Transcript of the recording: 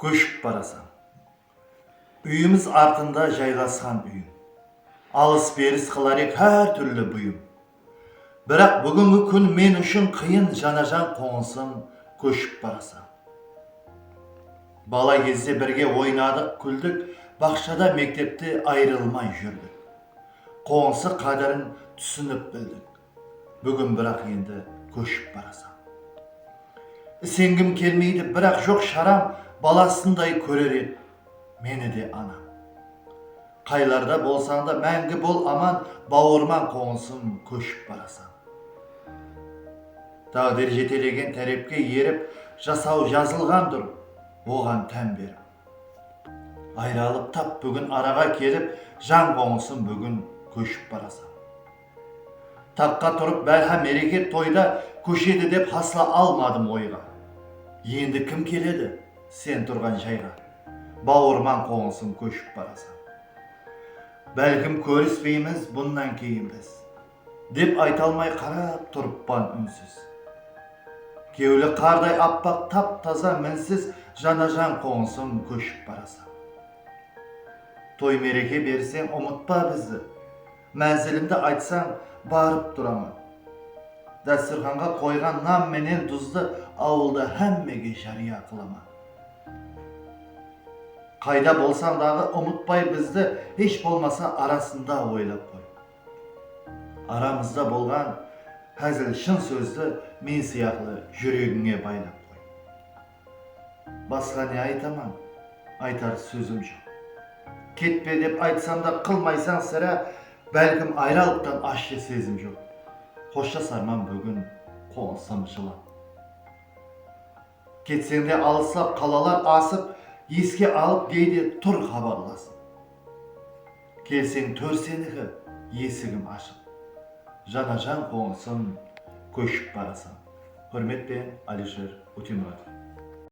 Көшіп барасам. Үйіміз артында жайғасқан үйім. Алыс-беріс қыларек әр түрлі бұйым. Бірақ бүгінгі күн мен үшін қиын жанажан қоңысым көшіп барасам. Бала кезде бірге ойнадық, күлдік, бақшада мектепте айрылмай жүрдік. Қоңысы қадірін түсініп білдік. Бүгін бірақ енді көшіп барасам. Сенгім келмейді, бірақ жоқ шарам, баласындай көрер еді мені де анам. Қайларда болсаң да мәңгі бол аман, бауырман қоңысым көшіп барасам. Тағдыр жетелеген тәрепке еріп, жасау жазылғандыр, оған тән беріп. Айралып тап бүгін араға келіп, жан қоңысым бүгін көшіп барасам. Таққа тұрып бәлха мереке тойда көшеді деп хасла алмадым ойға. Енді кім келеді сен тұрған жайға? Бауырман қоңысым көшіп барасам. Бәлкім көріспейміз бұннан кейін біз, деп айталмай қарап тұрыппан үнсіз. Кеулі қардай аппақ тап таза мінсіз, жанажан қоңысым көшіп барасам. Той мереке берсең ұмытпа бізді, мәнзілімді айтсаң барып тұрамын. Дәстүрханға қойған нам менен тұзды ауылда әммеге жария қылама. Қайда болсаң дағы ұмытпай бізді, еш болмаса арасында ойлап қой. Арамызда болған әзіл шын сөзді мен сияқлы жүрегіңе байлап қой. Басқа не айтаман, айтар сөзім жоқ. Кетпе деп айтсам да қылмайсаң сірә, бәлкім айралықтан ащы сезім жоқ. Қоштасарман бүгін қоңысым жылап. Кетсеңде алысып қалалар асып, еске алып дейде тұр хабарласып. Келсең төрсенігі есігім ашып. Жанажан қоңысым көшіп барасам. Hürmetпен Алишер Утинов.